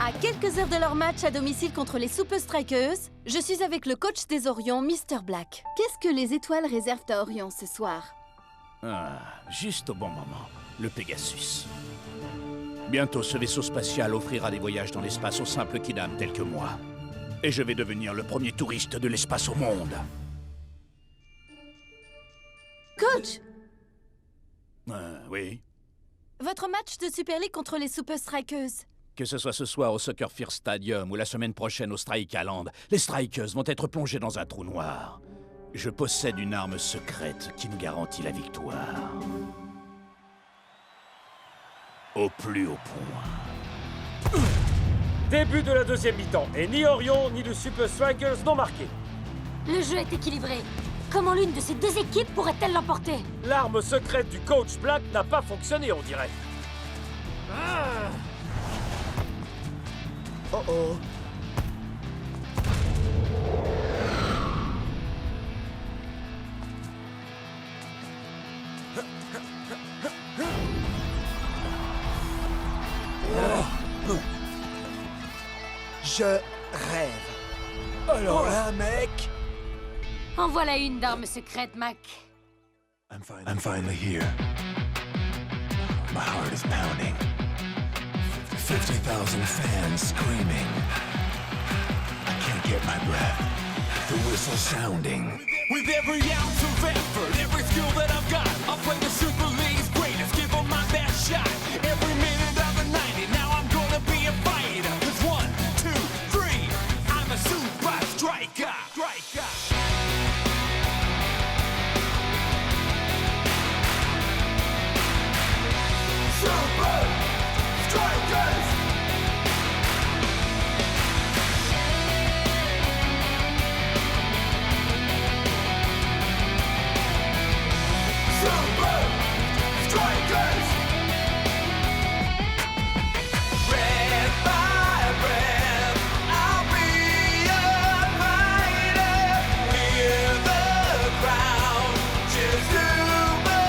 À quelques heures de leur match à domicile contre les Super Strikers, je suis avec le coach des Orions, Mr. Black. Qu'est-ce que les étoiles réservent à Orion ce soir? Ah, juste au bon moment, le Pegasus. Bientôt, ce vaisseau spatial offrira des voyages dans l'espace aux simples kidam tels que moi. Et je vais devenir le premier touriste de l'espace au monde. Coach! Oui. Votre match de Super League contre les Super Strikers. Que ce soit ce soir au Soccer First Stadium ou la semaine prochaine au Strikeland, les Strikers vont être plongés dans un trou noir. Je possède une arme secrète qui me garantit la victoire. Au plus haut point. Début de la deuxième mi-temps, et ni Orion ni les Super Strikers n'ont marqué. Le jeu est équilibré. Comment l'une de ces deux équipes pourrait-elle l'emporter? L'arme secrète du coach Black n'a pas fonctionné, on dirait. Oh oh. Je rêve. Alors là, mec. En voilà une d'arme secrète, Mac. I'm finally here. My heart is pounding. 50,000 fans screaming. I can't get my breath. The whistle sounding. With every ounce of effort, every skill that I've got, I'll play the Super League's greatest, give them my best shot. Every minute of the 90, now I'm gonna be a fighter. 'Cause 1, 2, 3, I'm a super striker. Super Strikers! Super Strikers! Red by red, I'll be a fighter. Hear the crowd cheer Super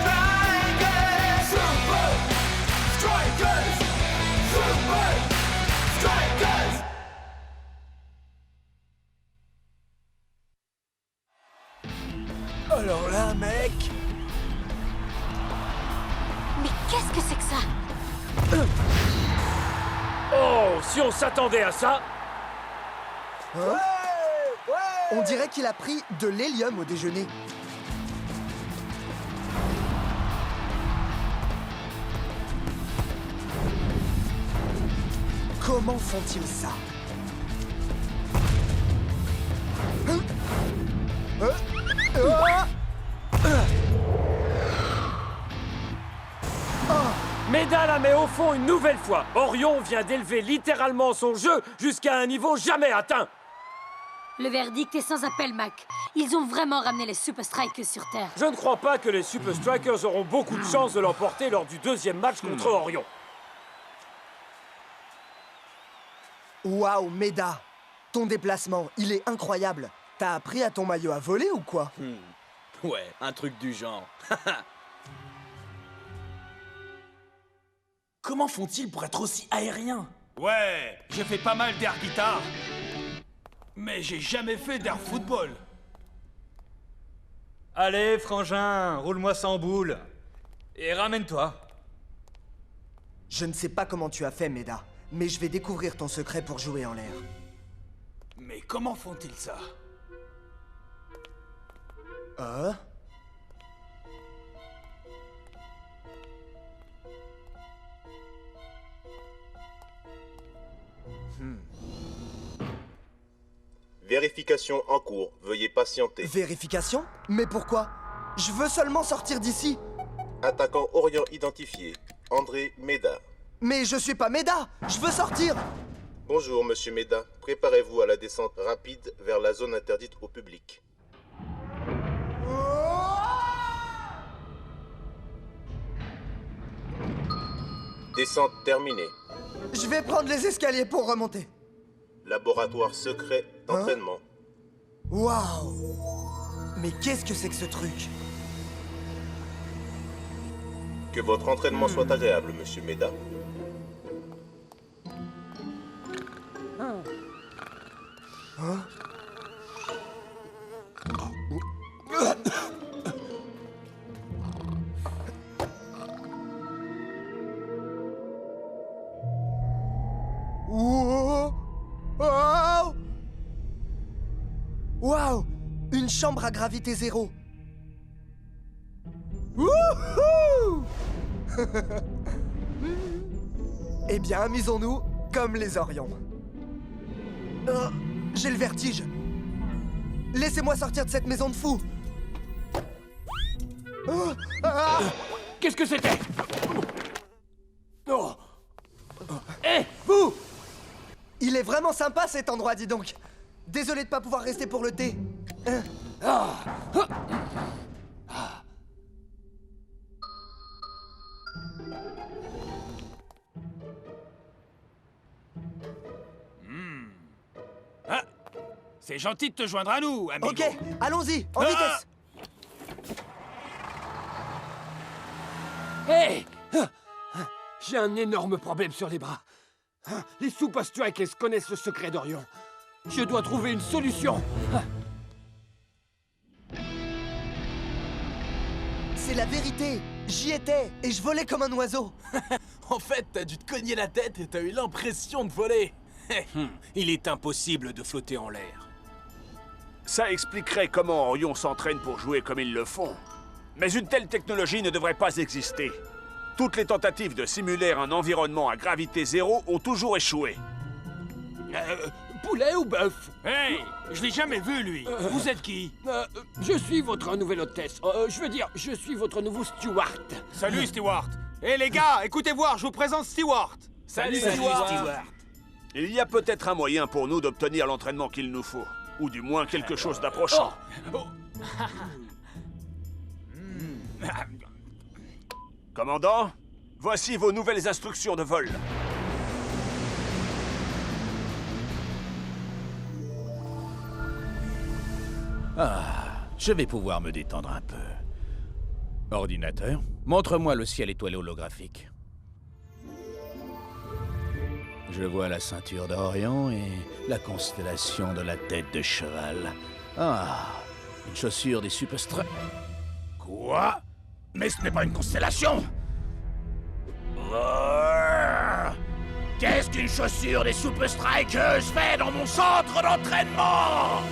Strikers! Super Strikers! Super Strikers! Alors là, mec. Mais qu'est-ce que c'est que ça? Oh, si on s'attendait à ça. On dirait qu'il a pris de l'hélium au déjeuner. Comment font-ils ça? Méda la met au fond une nouvelle fois. Orion vient d'élever littéralement son jeu jusqu'à un niveau jamais atteint. Le verdict est sans appel, Mac. Ils ont vraiment ramené les Super Strikers sur Terre. Je ne crois pas que les Super Strikers auront beaucoup de chance de l'emporter lors du deuxième match contre Orion. Waouh, Méda. Ton déplacement, il est incroyable. T'as appris à ton maillot à voler ou quoi? Ouais, un truc du genre. Comment font-ils pour être aussi aériens? Ouais, j'ai fait pas mal d'air guitare. Mais j'ai jamais fait d'air football. Allez, frangin, roule-moi sans boule. Et ramène-toi. Je ne sais pas comment tu as fait, Méda, mais je vais découvrir ton secret pour jouer en l'air. Mais comment font-ils ça? Vérification en cours. Veuillez patienter. Vérification? Mais pourquoi? Je veux seulement sortir d'ici. Attaquant Orion identifié. André Méda. Mais je suis pas Méda. Je veux sortir. Bonjour, monsieur Méda. Préparez-vous à la descente rapide vers la zone interdite au public. Descente terminée. Je vais prendre les escaliers pour remonter. Laboratoire secret d'entraînement. Waouh! Mais qu'est-ce que c'est que ce truc? Que votre entraînement soit agréable, monsieur Méda. Waouh! Une chambre à gravité zéro. Wouhou! Eh bien, amusons-nous comme les Orions. J'ai le vertige. Laissez-moi sortir de cette maison de fous. Qu'est-ce que c'était? Hé, vous! Il est vraiment sympa cet endroit, dis donc. Désolé de pas pouvoir rester pour le thé. C'est gentil de te joindre à nous, amigo. Ok, allons-y, en vitesse. Hé! J'ai un énorme problème sur les bras. Les Super Strikers connaissent le secret d'Orion. Je dois trouver une solution. C'est la vérité. J'y étais et je volais comme un oiseau. En fait, t'as dû te cogner la tête et t'as eu l'impression de voler. Il est impossible de flotter en l'air. Ça expliquerait comment Orion s'entraîne pour jouer comme ils le font. Mais une telle technologie ne devrait pas exister. Toutes les tentatives de simuler un environnement à gravité zéro ont toujours échoué. Poulet ou bœuf? Hey! Je l'ai jamais vu, lui. Vous êtes qui? Je suis votre nouvelle hôtesse. Je veux dire, je suis votre nouveau Stewart. Salut, Stewart. Hé, les gars, écoutez voir, je vous présente Stewart. Salut, Stewart. Il y a peut-être un moyen pour nous d'obtenir l'entraînement qu'il nous faut. Ou du moins quelque chose d'approchant. Commandant, voici vos nouvelles instructions de vol. Je vais pouvoir me détendre un peu. Ordinateur, montre-moi le ciel étoilé holographique. Je vois la ceinture d'Orion et la constellation de la tête de cheval. Une chaussure des Super Strikers. Quoi? Mais ce n'est pas une constellation! Qu'est-ce qu'une chaussure des Super Strikers fait dans mon centre d'entraînement?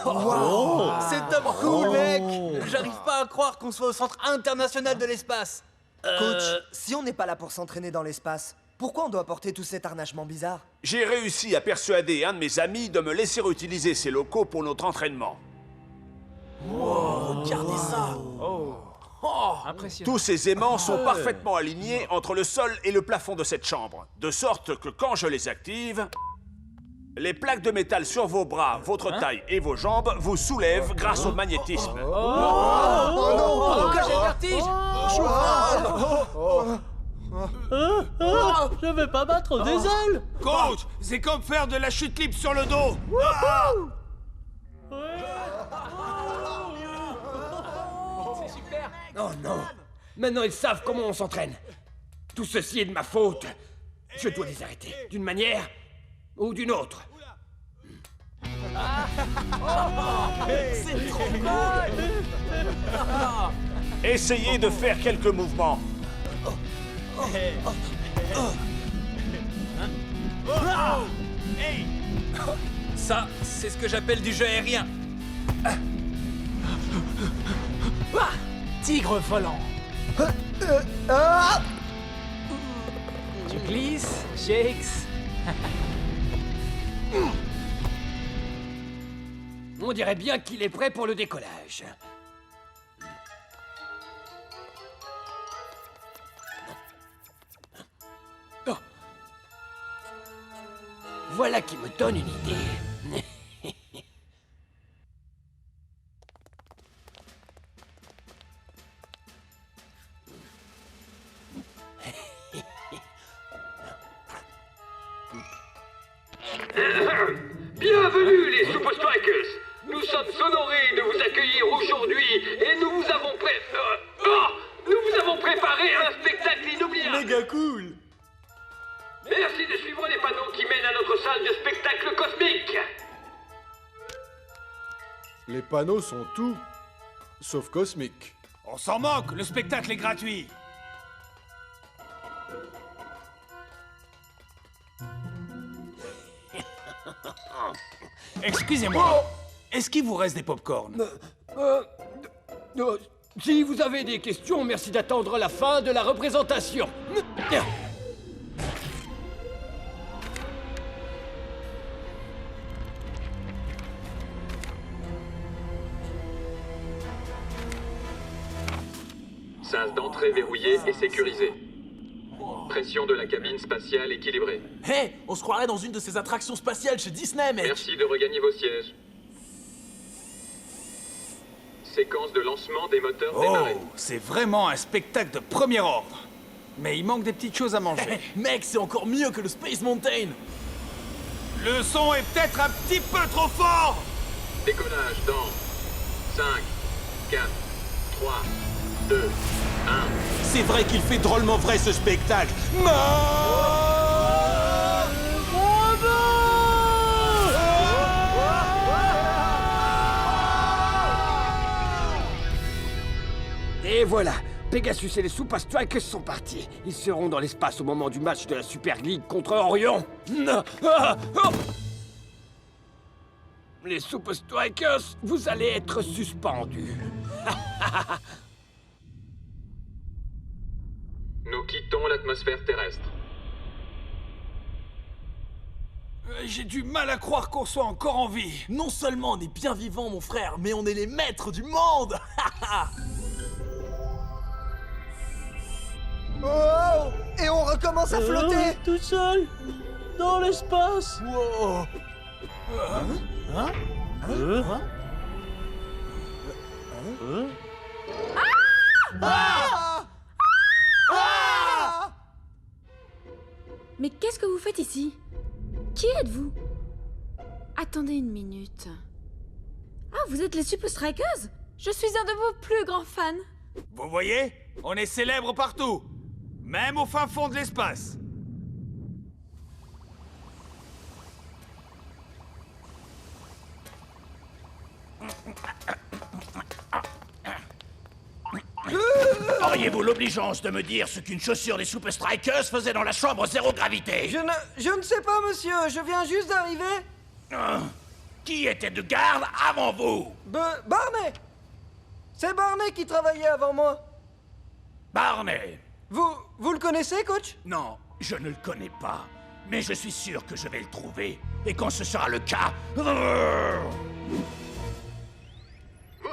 Wow. C'est top cool, mec! J'arrive pas à croire qu'on soit au centre international de l'espace. Coach, si on n'est pas là pour s'entraîner dans l'espace, pourquoi on doit porter tout cet harnachement bizarre? J'ai réussi à persuader un de mes amis de me laisser utiliser ces locaux pour notre entraînement. Regardez ça. Impressionnant. Tous ces aimants sont parfaitement alignés entre le sol et le plafond de cette chambre, de sorte que quand je les active, les plaques de métal sur vos bras, votre taille et vos jambes vous soulèvent grâce au magnétisme. Pourquoi j'ai le vertige? Je vais pas battre des ailes. Coach, c'est comme faire de la chute libre sur le dos. C'est super. Oh non. Maintenant, ils savent comment on s'entraîne. Tout ceci est de ma faute. Je dois les arrêter, d'une manière ou d'une autre. C'est trop cool. Essayez de faire quelques mouvements. Ça, c'est ce que j'appelle du jeu aérien. Tigre volant. Tu glisses, shakes. On dirait bien qu'il est prêt pour le décollage. Oh. Voilà qui me donne une idée. Bienvenue les Super Strikers. Nous sommes honorés de vous accueillir aujourd'hui et nous vous avons préparé un spectacle inoubliable. Méga cool. panneaux qui mènent à notre salle de spectacle cosmique. Les panneaux sont tout, sauf cosmiques. On s'en moque, le spectacle est gratuit. Excusez-moi, est-ce qu'il vous reste des pop-corn? Si vous avez des questions, merci d'attendre la fin de la représentation. Sas d'entrée verrouillé et sécurisé. Pression de la cabine spatiale équilibrée. Hé, on se croirait dans une de ces attractions spatiales chez Disney, mec. Merci de regagner vos sièges. Séquence de lancement des moteurs démarrés. Oh, c'est vraiment un spectacle de premier ordre. Mais il manque des petites choses à manger. Mec, c'est encore mieux que le Space Mountain. Le son est peut-être un petit peu trop fort. Décollage dans 5, 4, 3, 2, 1. C'est vrai qu'il fait drôlement vrai ce spectacle. Et voilà, Pegasus et les Super Strikers sont partis. Ils seront dans l'espace au moment du match de la Super League contre Orion. Les Super Strikers, vous allez être suspendus. Nous quittons l'atmosphère terrestre. J'ai du mal à croire qu'on soit encore en vie. Non seulement on est bien vivants, mon frère, mais on est les maîtres du monde. Oh! Et on recommence à flotter! Tout seul dans l'espace. Wow. Mais qu'est-ce que vous faites ici? Qui êtes-vous? Attendez une minute. Ah, vous êtes les Super Strikers? Je suis un de vos plus grands fans. Vous voyez? On est célèbres partout. Même au fin fond de l'espace. Auriez-vous l'obligeance de me dire ce qu'une chaussure des Super Strikers faisait dans la chambre zéro gravité? Je ne sais pas, monsieur. Je viens juste d'arriver. Qui était de garde avant vous? Barney! C'est Barney qui travaillait avant moi. Barney! Vous le connaissez, coach? Non, je ne le connais pas. Mais je suis sûr que je vais le trouver. Et quand ce sera le cas... Vous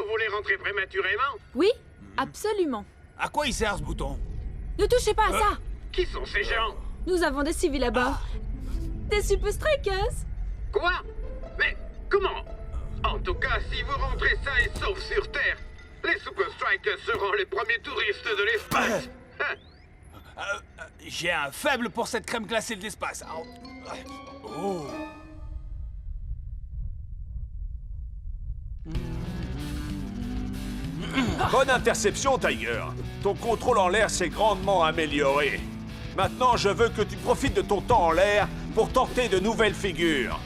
voulez rentrer prématurément? Oui, absolument. À quoi il sert ce bouton? Ne touchez pas à ça. Qui sont ces gens? Nous avons des civils à bord. Des Super Strikers. Quoi? Mais comment? En tout cas, si vous rentrez sains et saufs sur Terre, les Super Strikers seront les premiers touristes de l'espace. J'ai un faible pour cette crème glacée de l'espace. Oh. Bonne interception, Tiger. Ton contrôle en l'air s'est grandement amélioré. Maintenant, je veux que tu profites de ton temps en l'air pour tenter de nouvelles figures.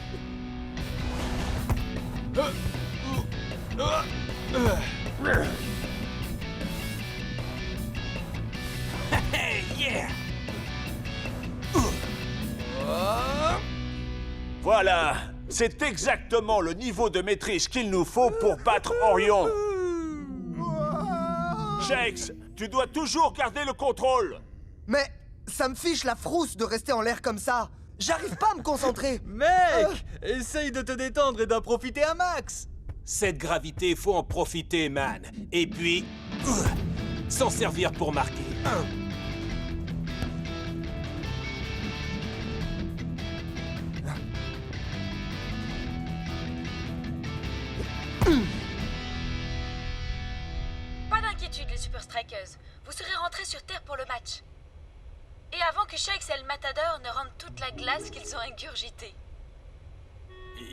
Hey, yeah! Voilà, c'est exactement le niveau de maîtrise qu'il nous faut pour battre Orion. Shakes, tu dois toujours garder le contrôle. Mais ça me fiche la frousse de rester en l'air comme ça. J'arrive pas à me concentrer. Mec, essaye de te détendre et d'en profiter un max. Cette gravité, faut en profiter, man. Et puis, s'en servir pour marquer. Pas d'inquiétude, les Super Strikers. Vous serez rentrés sur Terre pour le match. Et avant que Shakes et le Matador ne rendent toute la glace qu'ils ont ingurgitée.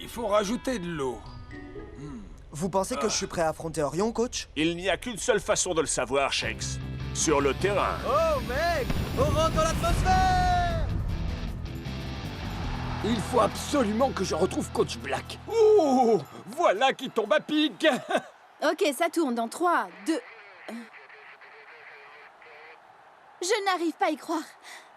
Il faut rajouter de l'eau. Vous pensez que je suis prêt à affronter Orion, coach? Il n'y a qu'une seule façon de le savoir, Shakes. Sur le terrain. Oh mec, on rentre dans l'atmosphère. Il faut absolument que je retrouve Coach Black. Ouh, voilà qui tombe à pic. Ok, ça tourne dans 3, 2... Je n'arrive pas à y croire.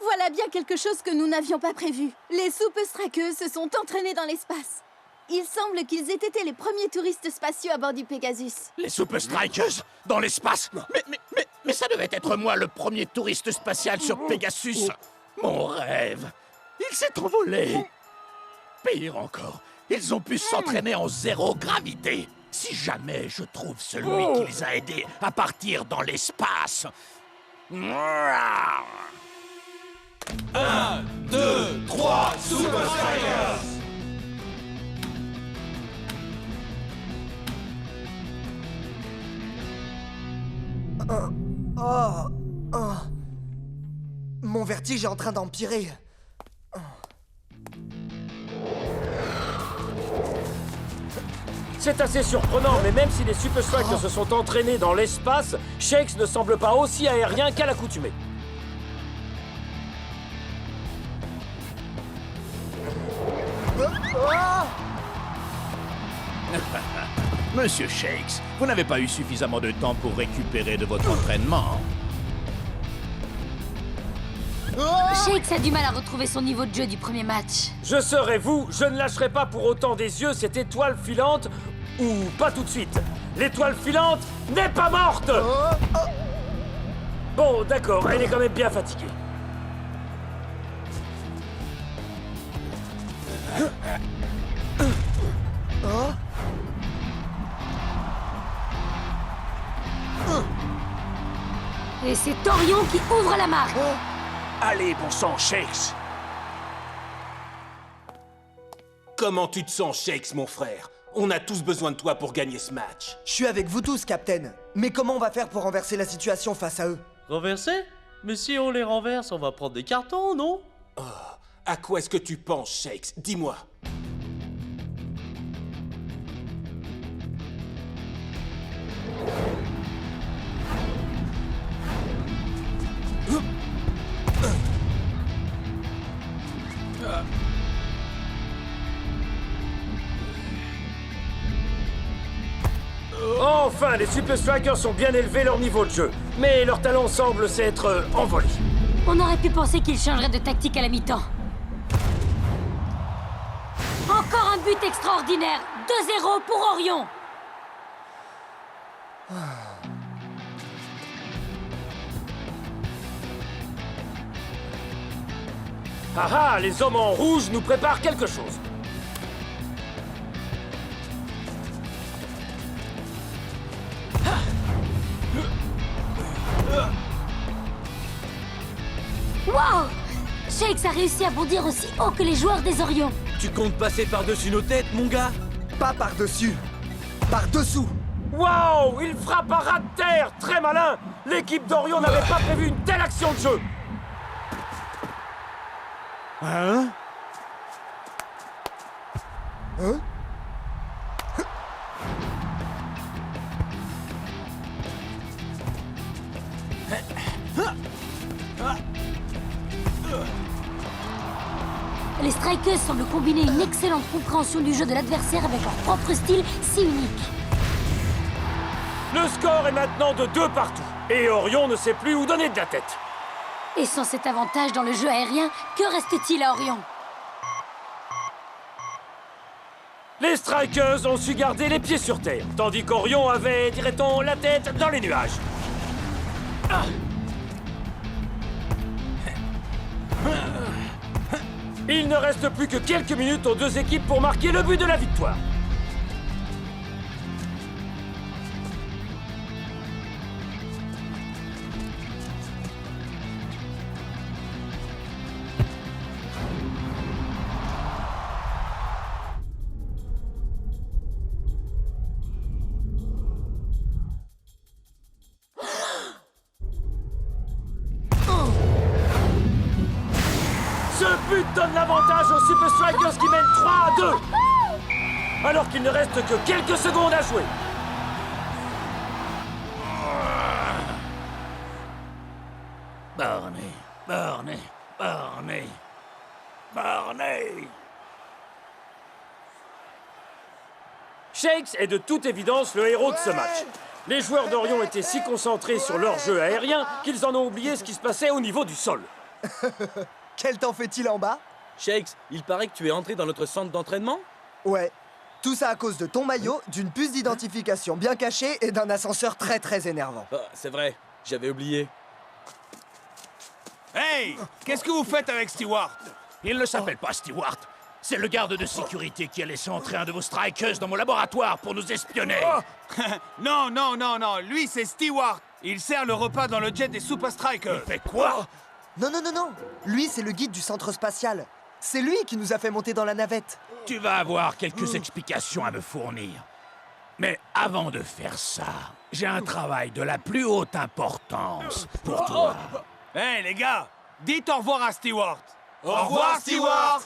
Voilà bien quelque chose que nous n'avions pas prévu. Les Super Strikers se sont entraînés dans l'espace. Il semble qu'ils aient été les premiers touristes spatiaux à bord du Pegasus. Les Super Strikers dans l'espace. Mais ça devait être moi le premier touriste spatial sur Pegasus. Mon rêve. Il s'est envolé. Pire encore, ils ont pu s'entraîner en zéro gravité. Si jamais je trouve celui qui les a aidés à partir dans l'espace. 1, 2, 3, Super Strikers! Mon vertige est en train d'empirer. C'est assez surprenant, mais même si les Super Strikers se sont entraînés dans l'espace, Shakes ne semble pas aussi aérien qu'à l'accoutumée. Monsieur Shakes, vous n'avez pas eu suffisamment de temps pour récupérer de votre entraînement. Shakes a du mal à retrouver son niveau de jeu du premier match. Je serai vous, je ne lâcherai pas pour autant des yeux cette étoile filante, ou pas tout de suite. L'étoile filante n'est pas morte. Bon, d'accord, elle est quand même bien fatiguée. Et c'est Orion qui ouvre la marque. Allez, bon sang, Shakes! Comment tu te sens, Shakes, mon frère? On a tous besoin de toi pour gagner ce match. Je suis avec vous tous, Captain. Mais comment on va faire pour renverser la situation face à eux? Renverser? Mais si on les renverse, on va prendre des cartons, non? Oh, à quoi est-ce que tu penses, Shakes? Dis-moi. Enfin, les Super Strikers sont bien élevés leur niveau de jeu, mais leur talent semble s'être envolé. On aurait pu penser qu'ils changeraient de tactique à la mi-temps. Encore un but extraordinaire. 2-0 pour Orion. Ah ah, les hommes en rouge nous préparent quelque chose. Wow! Shakes a réussi à bondir aussi haut que les joueurs des Orions. Tu comptes passer par-dessus nos têtes, mon gars? Pas par-dessus, par-dessous. Waouh! Il frappe à ras de terre! Très malin! L'équipe d'Orion n'avait pas prévu une telle action de jeu! Hein? Les Strikers semblent combiner une excellente compréhension du jeu de l'adversaire avec leur propre style si unique. Le score est maintenant de 2 partout. Et Orion ne sait plus où donner de la tête. Et sans cet avantage dans le jeu aérien, que reste-t-il à Orion? Les Strikers ont su garder les pieds sur terre, tandis qu'Orion avait, dirait-on, la tête dans les nuages. Il ne reste plus que quelques minutes aux deux équipes pour marquer le but de la victoire. Ce but donne l'avantage aux Super Strikers qui mènent 3-2. Alors qu'il ne reste que quelques secondes à jouer. Barney, Barney, Barney, Barney. Shakes est de toute évidence le héros de ce match. Les joueurs d'Orion étaient si concentrés sur leur jeu aérien qu'ils en ont oublié ce qui se passait au niveau du sol. Quel temps fait-il en bas? Shakes, il paraît que tu es entré dans notre centre d'entraînement? Ouais. Tout ça à cause de ton maillot, d'une puce d'identification bien cachée et d'un ascenseur très énervant. Ah, c'est vrai, j'avais oublié. Hey! Qu'est-ce que vous faites avec Stewart? Il ne s'appelle pas Stewart. C'est le garde de sécurité qui a laissé entrer un de vos strikers dans mon laboratoire pour nous espionner. Non, lui c'est Stewart. Il sert le repas dans le jet des Super Strikers. Il fait quoi? Non. Lui, c'est le guide du centre spatial. C'est lui qui nous a fait monter dans la navette. Tu vas avoir quelques explications à me fournir. Mais avant de faire ça, j'ai un travail de la plus haute importance pour toi. Hey les gars, dites au revoir à Stewart. Au revoir, Stewart!